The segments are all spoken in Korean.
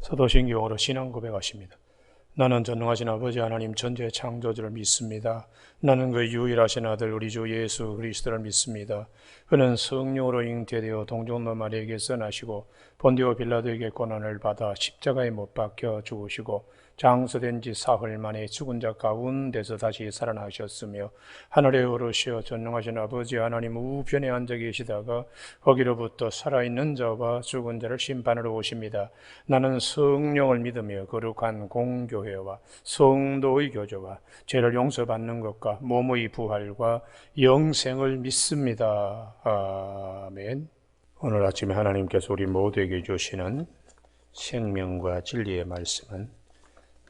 사도신경으로 신앙 고백하십니다. 나는 전능하신 아버지 하나님 전지의 창조주를 믿습니다. 나는 그 유일하신 아들 우리 주 예수 그리스도를 믿습니다. 그는 성령으로 잉태되어 동정노 마리아에게서 나시고 본디오 빌라도에게 고난을 받아 십자가에 못 박혀 죽으시고 장서된 지 사흘 만에 죽은 자 가운데서 다시 살아나셨으며 하늘에 오르시어 전능하신 아버지 하나님 우편에 앉아 계시다가 거기로부터 살아있는 자와 죽은 자를 심판하러 오십니다. 나는 성령을 믿으며 거룩한 공교회와 성도의 교제와 죄를 용서받는 것과 몸의 부활과 영생을 믿습니다. 아멘. 오늘 아침에 하나님께서 우리 모두에게 주시는 생명과 진리의 말씀은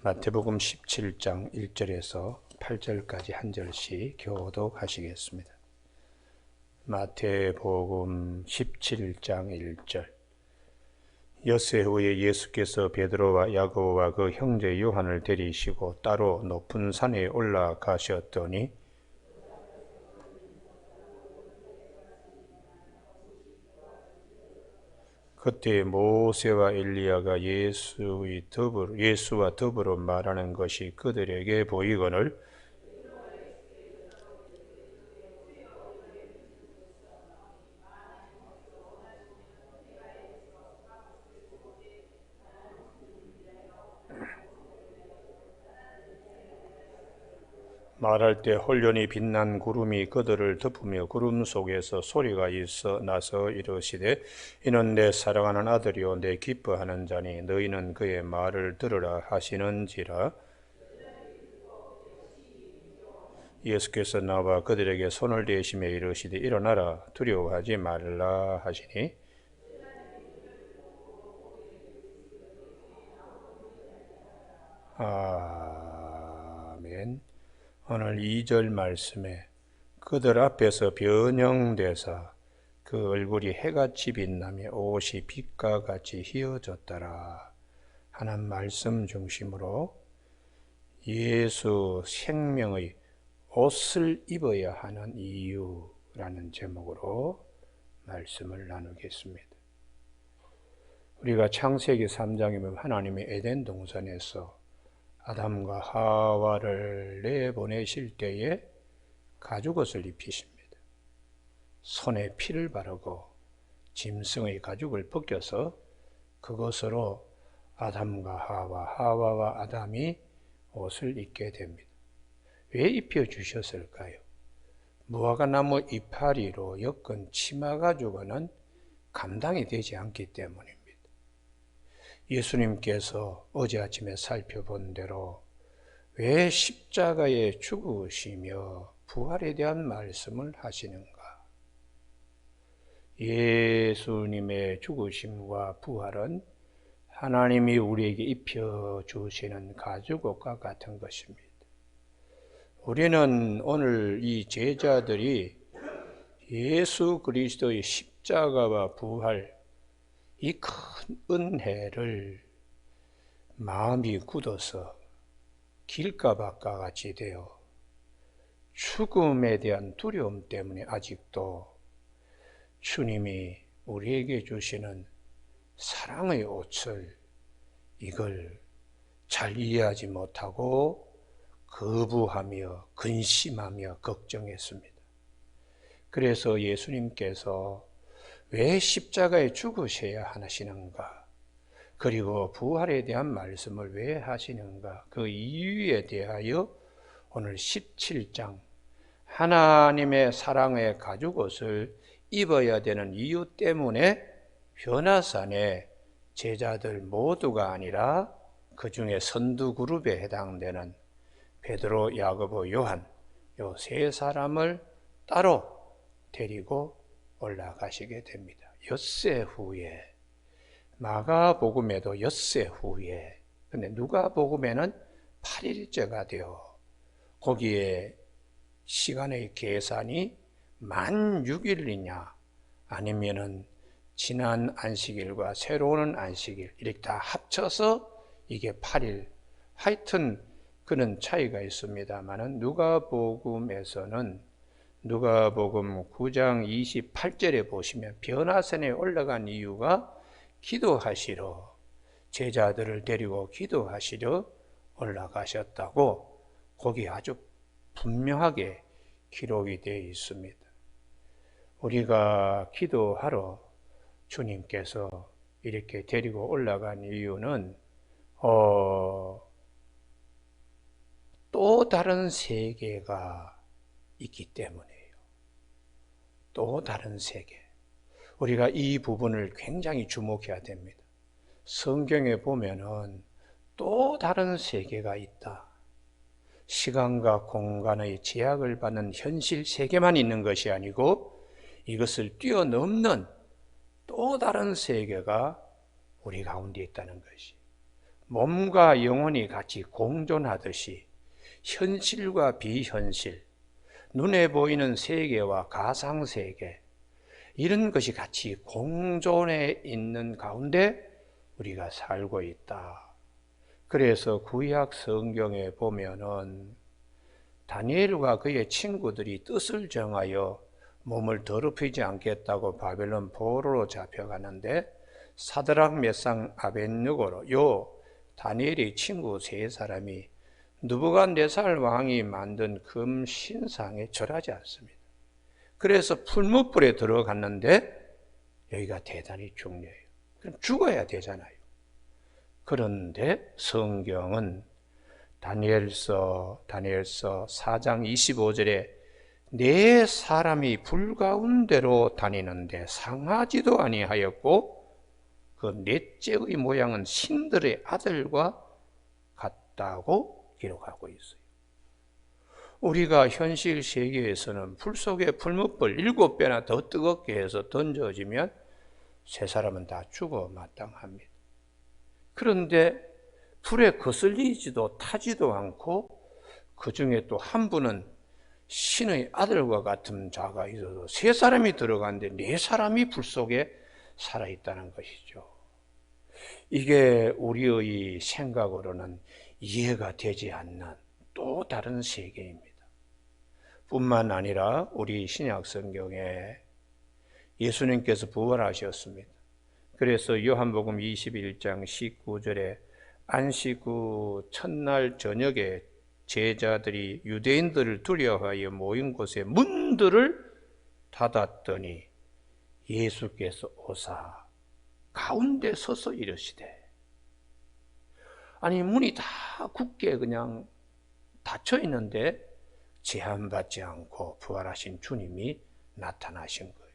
마태복음 17장 1절에서 8절까지 한 절씩 교독하시겠습니다. 마태복음 17장 1절. 엿새 후에 예수께서 베드로와 야고보와 그 형제 요한을 데리시고 따로 높은 산에 올라가셨더니 그때 모세와 엘리야가 예수와 더불어 말하는 것이 그들에게 보이거늘 말할 때 홀연히 빛난 구름이 그들을 덮으며 구름 속에서 소리가 나서 이르시되 이는 내 사랑하는 아들이요 내 기뻐하는 자니 너희는 그의 말을 들으라 하시는지라. 예수께서 나와 그들에게 손을 대시며 이르시되 일어나라 두려워하지 말라 하시니 아멘. 오늘 2절 말씀에 그들 앞에서 변형되사 그 얼굴이 해같이 빛나며 옷이 빛과 같이 휘어졌더라 하는 말씀 중심으로 예수 생명의 옷을 입어야 하는 이유라는 제목으로 말씀을 나누겠습니다. 우리가 창세기 3장에 보면 하나님의 에덴 동산에서 아담과 하와를 내보내실 때에 가죽옷을 입히십니다. 손에 피를 바르고 짐승의 가죽을 벗겨서 그것으로 아담과 하와와 아담이 옷을 입게 됩니다. 왜 입혀주셨을까요? 무화과나무 이파리로 엮은 치마 가지고는 감당이 되지 않기 때문입니다. 예수님께서 어제 아침에 살펴본 대로 왜 십자가에 죽으시며 부활에 대한 말씀을 하시는가? 예수님의 죽으심과 부활은 하나님이 우리에게 입혀주시는 가죽옷과 같은 것입니다. 우리는 오늘 이 제자들이 예수 그리스도의 십자가와 부활 이 큰 은혜를 마음이 굳어서 길가밭과 같이 되어 죽음에 대한 두려움 때문에 아직도 주님이 우리에게 주시는 사랑의 옷을 이걸 잘 이해하지 못하고 거부하며 근심하며 걱정했습니다. 그래서 예수님께서 왜 십자가에 죽으셔야 하시는가? 그리고 부활에 대한 말씀을 왜 하시는가? 그 이유에 대하여 오늘 17장 하나님의 사랑의 가죽옷을 입어야 되는 이유 때문에 변화산에 제자들 모두가 아니라 그 중에 선두 그룹에 해당되는 베드로, 야고보, 요한 요 세 사람을 따로 데리고 올라가시게 됩니다. 엿새 후에 마가복음에도 엿새 후에 근데 누가복음에는 8일째가 되어 거기에 시간의 계산이 만 6일이냐 아니면은 지난 안식일과 새로 오는 안식일 이렇게 다 합쳐서 이게 8일 하여튼 그런 차이가 있습니다만은 누가복음에서는 누가복음 9장 28절에 보시면 변화산에 올라간 이유가 기도하시러 제자들을 데리고 기도하시려 올라가셨다고 거기 아주 분명하게 기록이 되어 있습니다. 우리가 기도하러 주님께서 이렇게 데리고 올라간 이유는 또 다른 세계가 있기 때문이에요. 또 다른 세계. 우리가 이 부분을 굉장히 주목해야 됩니다. 성경에 보면은 또 다른 세계가 있다. 시간과 공간의 제약을 받는 현실 세계만 있는 것이 아니고 이것을 뛰어넘는 또 다른 세계가 우리 가운데 있다는 것이, 몸과 영혼이 같이 공존하듯이 현실과 비현실, 눈에 보이는 세계와 가상세계, 이런 것이 같이 공존해 있는 가운데 우리가 살고 있다. 그래서 구약 성경에 보면은 다니엘과 그의 친구들이 뜻을 정하여 몸을 더럽히지 않겠다고 바벨론 포로로 잡혀가는데 사드락 메상 아벳느고로 요 다니엘의 친구 세 사람이 느부갓네살 왕이 만든 금 신상에 절하지 않습니다. 그래서 풀무불에 들어갔는데 여기가 대단히 중요해요. 그럼 죽어야 되잖아요. 그런데 성경은 다니엘서 4장 25절에 네 사람이 불 가운데로 다니는데 상하지도 아니하였고 그 넷째의 모양은 신들의 아들과 같다고 기록하고 있어요. 우리가 현실 세계에서는 불 속에 풀무불 7배나 더 뜨겁게 해서 던져지면 세 사람은 다 죽어 마땅합니다. 그런데 불에 거슬리지도 타지도 않고 그 중에 또 한 분은 신의 아들과 같은 자가 있어서 세 사람이 들어갔는데 네 사람이 불 속에 살아있다는 것이죠. 이게 우리의 생각으로는 이해가 되지 않는 또 다른 세계입니다. 뿐만 아니라 우리 신약 성경에 예수님께서 부활하셨습니다. 그래서 요한복음 21장 19절에 안식 후 첫날 저녁에 제자들이 유대인들을 두려워하여 모인 곳에 문들을 닫았더니 예수께서 오사 가운데 서서 이르시되, 아니 문이 다 굳게 그냥 닫혀 있는데 제한받지 않고 부활하신 주님이 나타나신 거예요.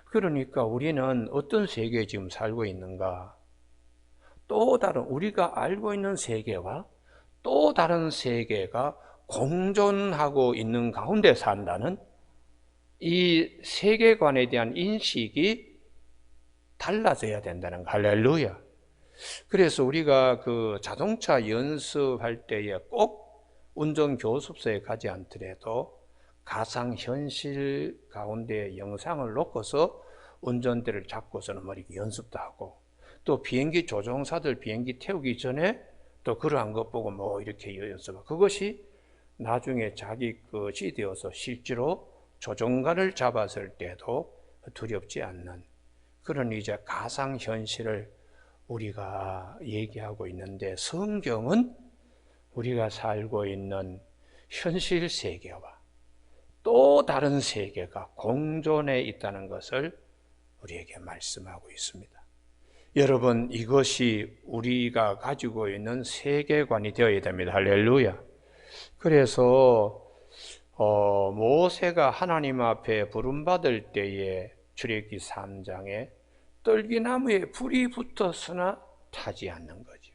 그러니까 우리는 어떤 세계에 지금 살고 있는가? 또 다른 우리가 알고 있는 세계와 또 다른 세계가 공존하고 있는 가운데 산다는 이 세계관에 대한 인식이 달라져야 된다는 거. 할렐루야. 그래서 우리가 그 자동차 연습할 때에 꼭 운전교습소에 가지 않더라도 가상현실 가운데 영상을 놓고서 운전대를 잡고서는 뭐 이렇게 연습도 하고, 또 비행기 조종사들 비행기 태우기 전에 또 그러한 것 보고 뭐 이렇게 연습하고, 그것이 나중에 자기 것이 되어서 실제로 조종관을 잡았을 때도 두렵지 않는 그런 이제 가상현실을 우리가 얘기하고 있는데, 성경은 우리가 살고 있는 현실 세계와 또 다른 세계가 공존해 있다는 것을 우리에게 말씀하고 있습니다. 여러분, 이것이 우리가 가지고 있는 세계관이 되어야 됩니다. 할렐루야. 그래서 모세가 하나님 앞에 부름받을 때에 출애굽기 3장에 떨기나무에 불이 붙었으나 타지 않는 거죠.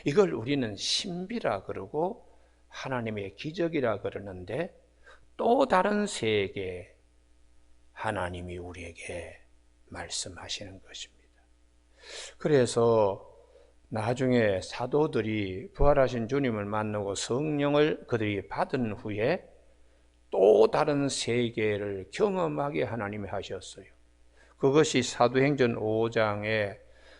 이걸 우리는 신비라 그러고 하나님의 기적이라 그러는데, 또 다른 세계 하나님이 우리에게 말씀하시는 것입니다. 그래서 나중에 사도들이 부활하신 주님을 만나고 성령을 그들이 받은 후에 또 다른 세계를 경험하게 하나님이 하셨어요. 그것이 사도행전 5장에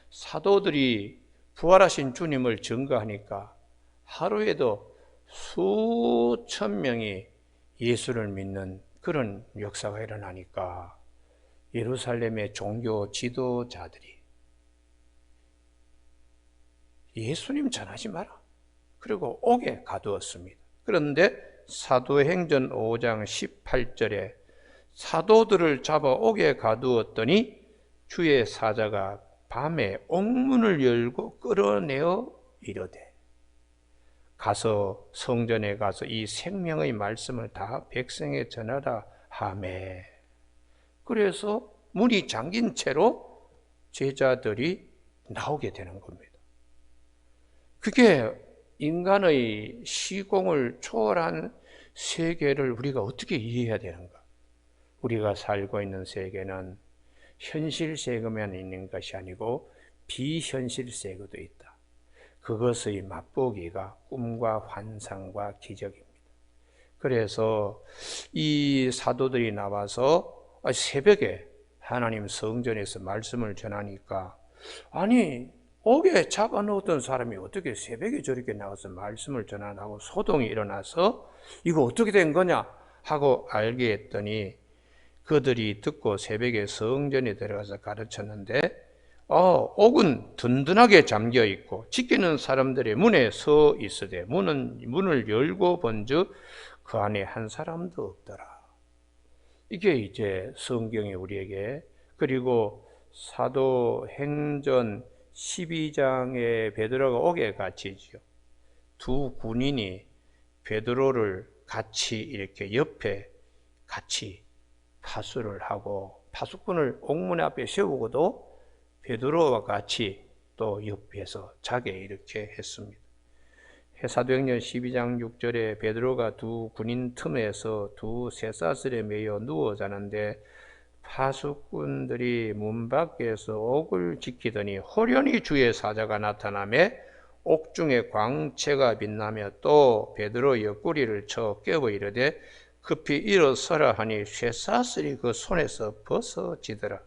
사도들이 부활하신 주님을 증거하니까 하루에도 수천 명이 예수를 믿는 그런 역사가 일어나니까 예루살렘의 종교 지도자들이 예수님 전하지 마라. 그리고 옥에 가두었습니다. 그런데 사도행전 5장 18절에 사도들을 잡아 옥에 가두었더니 주의 사자가 밤에 옥문을 열고 끌어내어 이르되 가서 성전에 가서 이 생명의 말씀을 다 백성에 전하라 하매. 그래서 문이 잠긴 채로 제자들이 나오게 되는 겁니다. 그게 인간의 시공을 초월한 세계를 우리가 어떻게 이해해야 되는가? 우리가 살고 있는 세계는 현실 세계만 있는 것이 아니고 비현실 세계도 있다. 그것의 맛보기가 꿈과 환상과 기적입니다. 그래서 이 사도들이 나와서 새벽에 하나님 성전에서 말씀을 전하니까 아니 옥에 잡아놓던 사람이 어떻게 새벽에 저렇게 나와서 말씀을 전하고 소동이 일어나서 이거 어떻게 된 거냐 하고 알게 했더니 그들이 듣고 새벽에 성전에 들어가서 가르쳤는데 옥은 든든하게 잠겨 있고 지키는 사람들의 문에 서 있으되 문을 열고 본즉 그 안에 한 사람도 없더라. 이게 이제 성경이 우리에게, 그리고 사도행전 12장에 베드로가 옥에 갇히지요. 두 군인이 베드로를 같이 이렇게 옆에 같이 파수를 하고 파수꾼을 옥문 앞에 세우고도 베드로와 같이 또 옆에서 자게 이렇게 했습니다. 사도행전 12장 6절에 베드로가 두 군인 틈에서 두 쇠사슬에 매여 누워 자는데 파수꾼들이 문 밖에서 옥을 지키더니 호련히 주의 사자가 나타나매 옥중에 광채가 빛나며 또 베드로 옆구리를 쳐 깨워 이르되 급히 일어서라 하니 쇠사슬이 그 손에서 벗어지더라.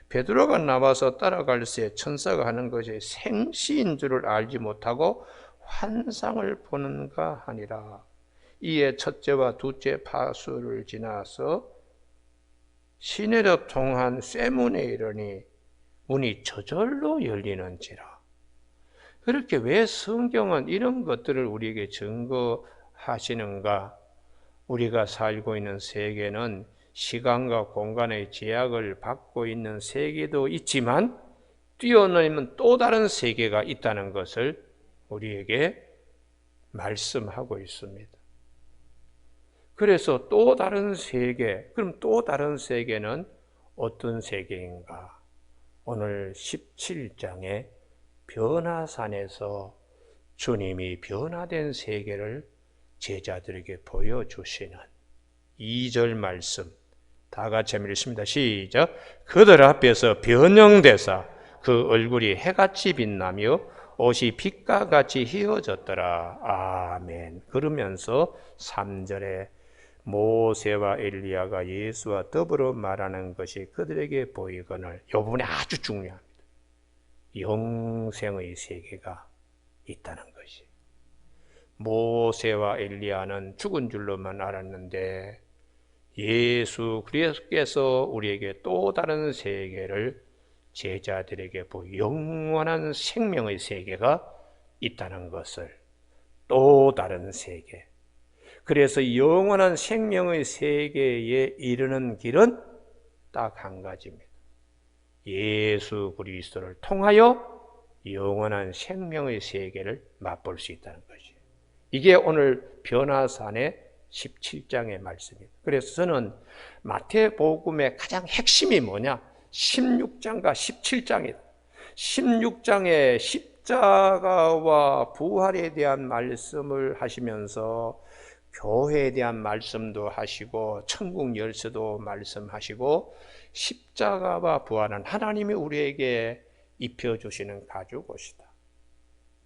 베드로가 나와서 따라갈새 천사가 하는 것이 생시인 줄을 알지 못하고 환상을 보는가 하니라. 이에 첫째와 둘째 파수를 지나서 시내로 통한 쇠문에 이르니 문이 저절로 열리는지라. 그렇게 왜 성경은 이런 것들을 우리에게 증거하시는가? 우리가 살고 있는 세계는 시간과 공간의 제약을 받고 있는 세계도 있지만 뛰어넘는 또 다른 세계가 있다는 것을 우리에게 말씀하고 있습니다. 그래서 또 다른 세계, 그럼 또 다른 세계는 어떤 세계인가? 오늘 17장의 변화산에서 주님이 변화된 세계를 제자들에게 보여주시는 2절 말씀 다 같이 한번 읽습니다. 시작. 그들 앞에서 변형되사 그 얼굴이 해같이 빛나며 옷이 빛과 같이 휘어졌더라. 아멘. 그러면서 3절에 모세와 엘리야가 예수와 더불어 말하는 것이 그들에게 보이거늘, 이 부분이 아주 중요합니다. 영생의 세계가 있다는 것이. 모세와 엘리야는 죽은 줄로만 알았는데 예수 그리스도께서 우리에게 또 다른 세계를 제자들에게 보여 영원한 생명의 세계가 있다는 것을, 또 다른 세계. 그래서 영원한 생명의 세계에 이르는 길은 딱 한 가지입니다. 예수 그리스도를 통하여 영원한 생명의 세계를 맛볼 수 있다는 것이에요. 이게 오늘 변화산의 17장의 말씀입니다. 그래서 저는 마태복음의 가장 핵심이 뭐냐? 16장과 17장이다. 16장에 십자가와 부활에 대한 말씀을 하시면서 교회에 대한 말씀도 하시고 천국 열쇠도 말씀하시고, 십자가와 부활은 하나님이 우리에게 입혀주시는 가죽옷이다.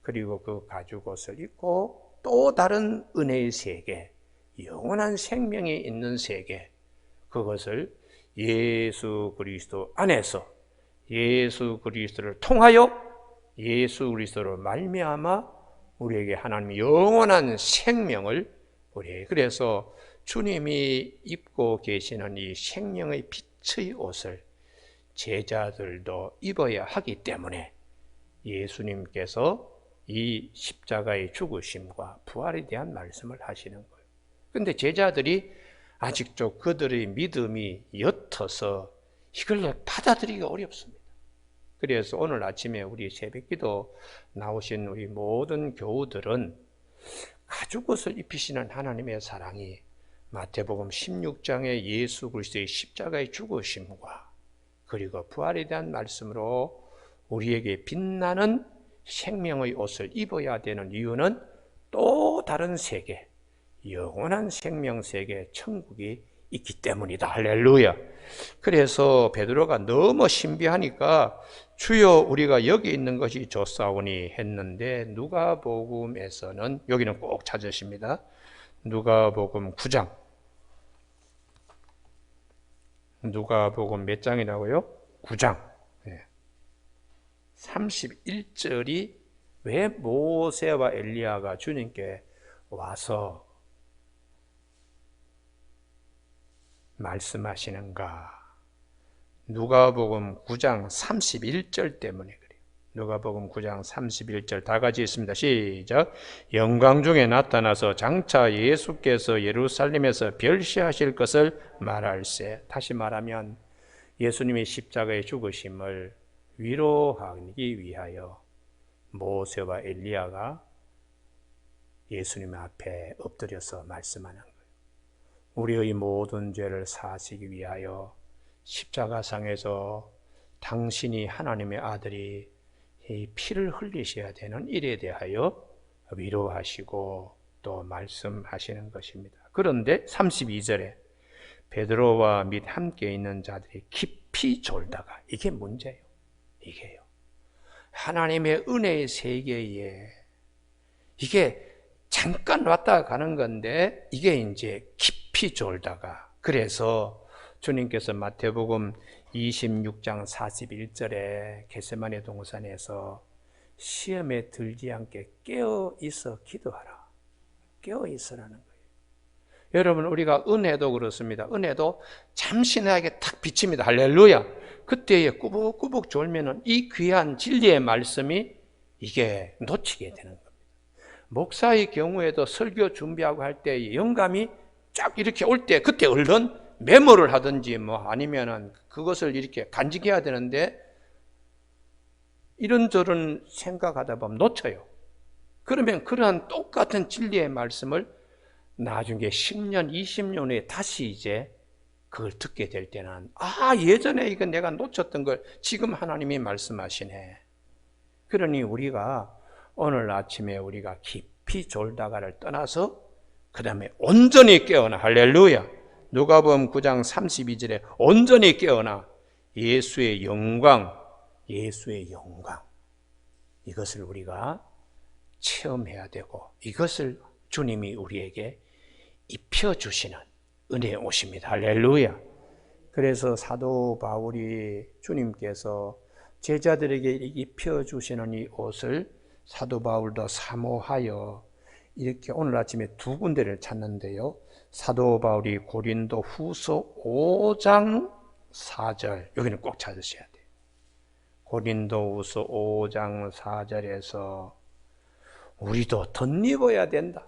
그리고 그 가죽옷을 입고 또 다른 은혜의 세계, 영원한 생명이 있는 세계, 그것을 예수 그리스도 안에서 예수 그리스도를 통하여 예수 그리스도로 말미암아 우리에게 하나님의 영원한 생명을 우리에게, 그래서 주님이 입고 계시는 이 생명의 빛의 옷을 제자들도 입어야 하기 때문에 예수님께서 이 십자가의 죽으심과 부활에 대한 말씀을 하시는 거예요. 그런데 제자들이 아직도 그들의 믿음이 옅어서 이걸 받아들이기가 어렵습니다. 그래서 오늘 아침에 우리 새벽기도 나오신 우리 모든 교우들은 가죽옷을 입히시는 하나님의 사랑이 마태복음 16장의 예수 그리스도의 십자가의 죽으심과 그리고 부활에 대한 말씀으로 우리에게 빛나는 생명의 옷을 입어야 되는 이유는 또 다른 세계, 영원한 생명 세계, 천국이 있기 때문이다. 할렐루야. 그래서 베드로가 너무 신비하니까 주여 우리가 여기 있는 것이 좋사오니 했는데 누가복음에서는 여기는 꼭 찾으십니다. 누가복음 9장. 누가복음 몇 장이라고요? 9장. 31절이 왜 모세와 엘리야가 주님께 와서 말씀하시는가? 누가복음 9장 31절 때문에 그래요. 누가복음 9장 31절 다 같이 있습니다. 시작. 영광 중에 나타나서 장차 예수께서 예루살렘에서 별시하실 것을 말할세. 다시 말하면 예수님의 십자가의 죽으심을 위로하기 위하여 모세와 엘리야가 예수님 앞에 엎드려서 말씀하는 거예요. 우리의 모든 죄를 사하시기 위하여 십자가상에서 당신이 하나님의 아들이 이 피를 흘리셔야 되는 일에 대하여 위로하시고 또 말씀하시는 것입니다. 그런데 32절에 베드로와 및 함께 있는 자들이 깊이 졸다가, 이게 문제예요. 이게요. 하나님의 은혜의 세계에 이게 잠깐 왔다 가는 건데 이게 이제 깊이 졸다가, 그래서 주님께서 마태복음 26장 41절에 겟세마네 동산에서 시험에 들지 않게 깨어 있어 기도하라. 깨어 있으라는 거예요. 여러분, 우리가 은혜도 그렇습니다. 은혜도 잠시 나에게 탁 비칩니다. 할렐루야. 그때에 꾸벅꾸벅 졸면은 이 귀한 진리의 말씀이 이게 놓치게 되는 겁니다. 목사의 경우에도 설교 준비하고 할 때 영감이 쫙 이렇게 올 때 그때 얼른 메모를 하든지 뭐 아니면은 그것을 이렇게 간직해야 되는데 이런저런 생각하다 보면 놓쳐요. 그러면 그러한 똑같은 진리의 말씀을 나중에 10년, 20년 후에 다시 이제 그걸 듣게 될 때는 예전에 이거 내가 놓쳤던 걸 지금 하나님이 말씀하시네. 그러니 우리가 오늘 아침에 우리가 깊이 졸다가를 떠나서 그 다음에 온전히 깨어나. 할렐루야. 누가복음 9장 32절에 온전히 깨어나 예수의 영광, 예수의 영광, 이것을 우리가 체험해야 되고 이것을 주님이 우리에게 입혀주시는 은혜의 옷입니다. 할렐루야. 그래서 사도 바울이 주님께서 제자들에게 입혀주시는 이 옷을 사도 바울도 사모하여 이렇게 오늘 아침에 두 군데를 찾는데요. 사도 바울이 고린도 후서 5장 4절, 여기는 꼭 찾으셔야 돼요. 고린도 후서 5장 4절에서 우리도 덧입어야 된다.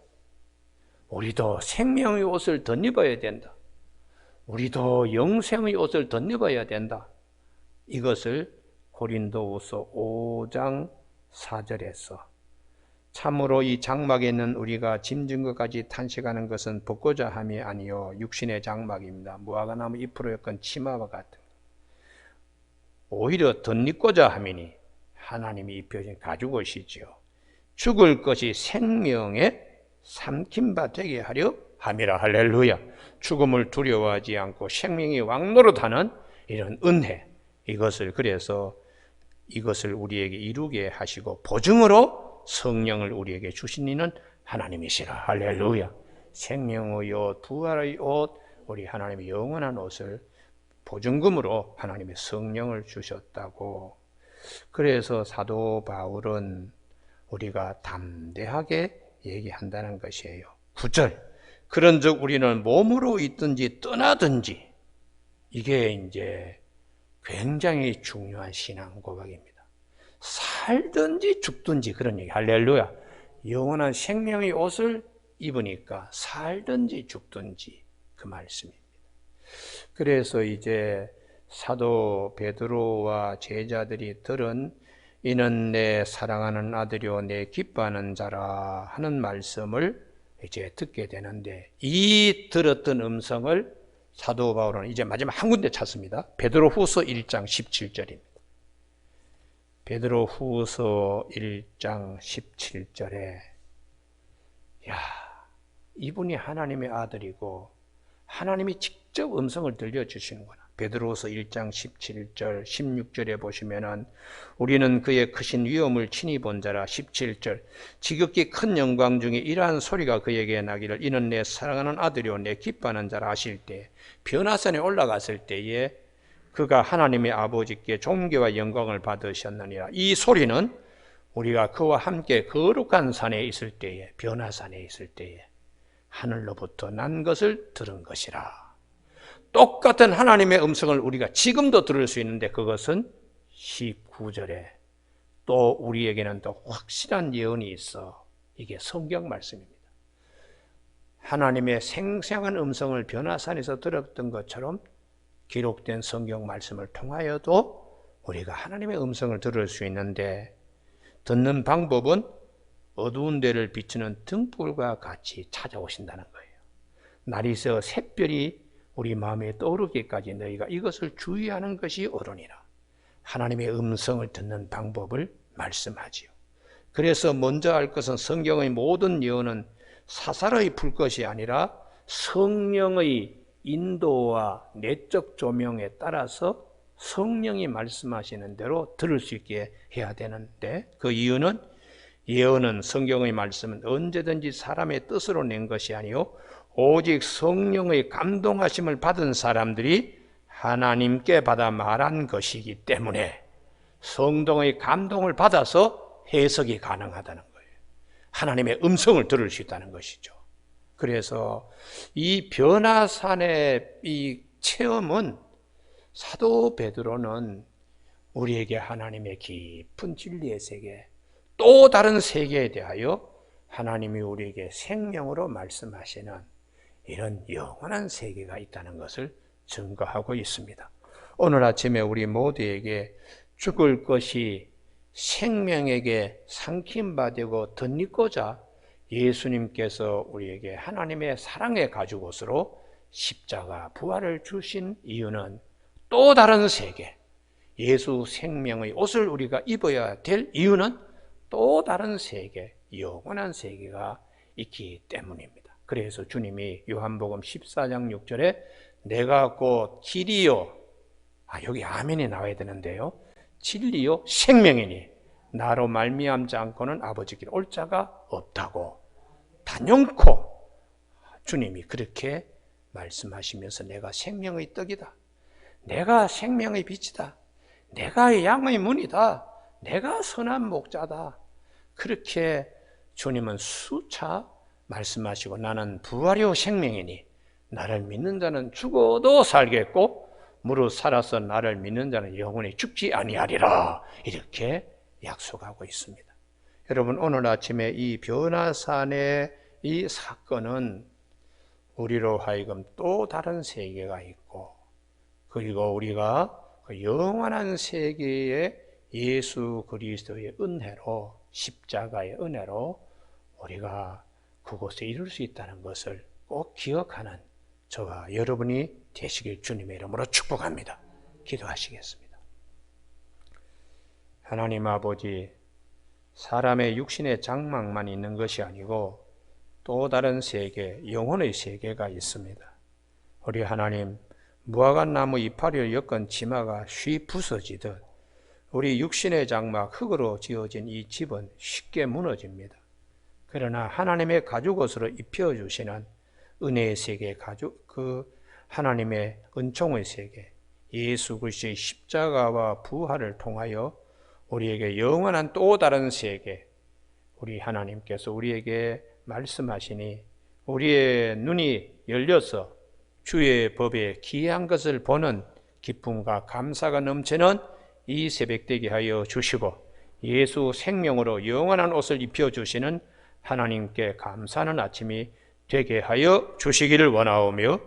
우리도 생명의 옷을 덧입어야 된다. 우리도 영생의 옷을 덧입어야 된다. 이것을 고린도후서 5장 4절에서 참으로 이 장막에 있는 우리가 짐진 것까지 탄식하는 것은 벗고자 함이 아니요 육신의 장막입니다. 무화과나무 잎으로 엮은 치마와 같은 오히려 덧입고자 함이니 하나님이 입혀진 가죽옷이지요. 죽을 것이 생명의 삼킨 바 되게 하려 함이라. 할렐루야. 죽음을 두려워하지 않고 생명이 왕노릇하는 이런 은혜, 이것을 그래서 이것을 우리에게 이루게 하시고 보증으로 성령을 우리에게 주신 이는 하나님이시라. 할렐루야. 생명의 옷, 부활의 옷, 우리 하나님의 영원한 옷을 보증금으로 하나님의 성령을 주셨다고. 그래서 사도 바울은 우리가 담대하게 얘기한다는 것이에요. 9절. 그런즉 우리는 몸으로 있든지 떠나든지, 이게 이제 굉장히 중요한 신앙 고백입니다. 살든지 죽든지 그런 얘기. 할렐루야. 영원한 생명의 옷을 입으니까 살든지 죽든지 그 말씀입니다. 그래서 이제 사도 베드로와 제자들이 들은 이는 내 사랑하는 아들이요 내 기뻐하는 자라 하는 말씀을 이제 듣게 되는데, 이 들었던 음성을 사도 바울은 이제 마지막 한 군데 찾습니다. 베드로후서 1장 17절입니다. 베드로후서 1장 17절에 야, 이분이 하나님의 아들이고 하나님이 직접 음성을 들려주시는구나. 베드로후서 1장 17절 16절에 보시면은 우리는 그의 크신 위엄을 친히 본 자라. 17절 지극히 큰 영광 중에 이러한 소리가 그에게 나기를 이는 내 사랑하는 아들이요 내 기뻐하는 자라 하실 때, 변화산에 올라갔을 때에 그가 하나님의 아버지께 존귀와 영광을 받으셨느니라. 이 소리는 우리가 그와 함께 거룩한 산에 있을 때에, 변화산에 있을 때에 하늘로부터 난 것을 들은 것이라. 똑같은 하나님의 음성을 우리가 지금도 들을 수 있는데, 그것은 19절에 또 우리에게는 또 확실한 예언이 있어. 이게 성경 말씀입니다. 하나님의 생생한 음성을 변화산에서 들었던 것처럼 기록된 성경 말씀을 통하여도 우리가 하나님의 음성을 들을 수 있는데, 듣는 방법은 어두운 데를 비추는 등불과 같이 찾아오신다는 거예요. 날이 새 샛별이 우리 마음에 떠오르기까지 너희가 이것을 주의하는 것이 옳으니라. 하나님의 음성을 듣는 방법을 말씀하지요. 그래서 먼저 할 것은 성경의 모든 예언은 사사로이 풀 것이 아니라 성령의 인도와 내적 조명에 따라서 성령이 말씀하시는 대로 들을 수 있게 해야 되는데, 그 이유는 예언은, 성경의 말씀은 언제든지 사람의 뜻으로 낸 것이 아니요 오직 성령의 감동하심을 받은 사람들이 하나님께 받아 말한 것이기 때문에 성령의 감동을 받아서 해석이 가능하다는 거예요. 하나님의 음성을 들을 수 있다는 것이죠. 그래서 이 변화산의 이 체험은, 사도 베드로는 우리에게 하나님의 깊은 진리의 세계, 또 다른 세계에 대하여 하나님이 우리에게 생명으로 말씀하시는 이런 영원한 세계가 있다는 것을 증거하고 있습니다. 오늘 아침에 우리 모두에게 죽을 것이 생명에게 삼킴받고 덧입고자 예수님께서 우리에게 하나님의 사랑의 가죽옷으로 십자가 부활을 주신 이유는 또 다른 세계, 예수 생명의 옷을 우리가 입어야 될 이유는 또 다른 세계, 영원한 세계가 있기 때문입니다. 그래서 주님이 요한복음 14장 6절에 내가 곧 길이요, 여기 아멘이 나와야 되는데요, 진리요 생명이니 나로 말미암지 않고는 아버지께 올 자가 없다고 단연코 주님이 그렇게 말씀하시면서 내가 생명의 떡이다, 내가 생명의 빛이다, 내가 양의 문이다, 내가 선한 목자다, 그렇게 주님은 수차 말씀하시고 나는 부활이요 생명이니 나를 믿는 자는 죽어도 살겠고 무릇 살아서 나를 믿는 자는 영원히 죽지 아니하리라, 이렇게 약속하고 있습니다. 여러분, 오늘 아침에 이 변화산의 이 사건은 우리로 하여금 또 다른 세계가 있고, 그리고 우리가 그 영원한 세계에 예수 그리스도의 은혜로, 십자가의 은혜로 우리가 그곳에 이룰 수 있다는 것을 꼭 기억하는 저와 여러분이 되시길 주님의 이름으로 축복합니다. 기도하시겠습니다. 하나님 아버지, 사람의 육신의 장막만 있는 것이 아니고 또 다른 세계, 영혼의 세계가 있습니다. 우리 하나님, 무화과 나무 이파리를 엮은 치마가 쉬 부서지듯 우리 육신의 장막, 흙으로 지어진 이 집은 쉽게 무너집니다. 그러나 하나님의 가죽옷으로 입혀주시는 은혜의 세계, 그 하나님의 은총의 세계, 예수 그리스도의 십자가와 부활을 통하여 우리에게 영원한 또 다른 세계, 우리 하나님께서 우리에게 말씀하시니 우리의 눈이 열려서 주의 법에 기이한 것을 보는 기쁨과 감사가 넘치는 이 새벽 되게 하여 주시고, 예수 생명으로 영원한 옷을 입혀주시는 하나님께 감사하는 아침이 되게 하여 주시기를 원하오며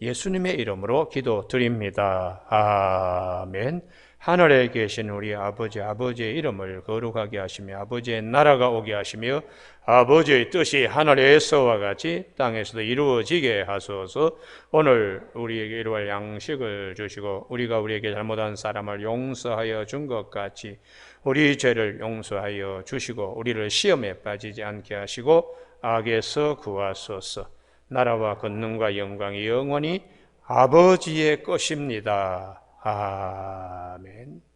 예수님의 이름으로 기도드립니다. 아멘. 하늘에 계신 우리 아버지의 이름을 거룩하게 하시며 아버지의 나라가 오게 하시며 아버지의 뜻이 하늘에서와 같이 땅에서도 이루어지게 하소서. 오늘 우리에게 일용할 양식을 주시고 우리가 우리에게 잘못한 사람을 용서하여 준 것 같이 우리 죄를 용서하여 주시고 우리를 시험에 빠지지 않게 하시고 악에서 구하소서. 나라와 권능과 영광이 영원히 아버지의 것입니다. 아멘.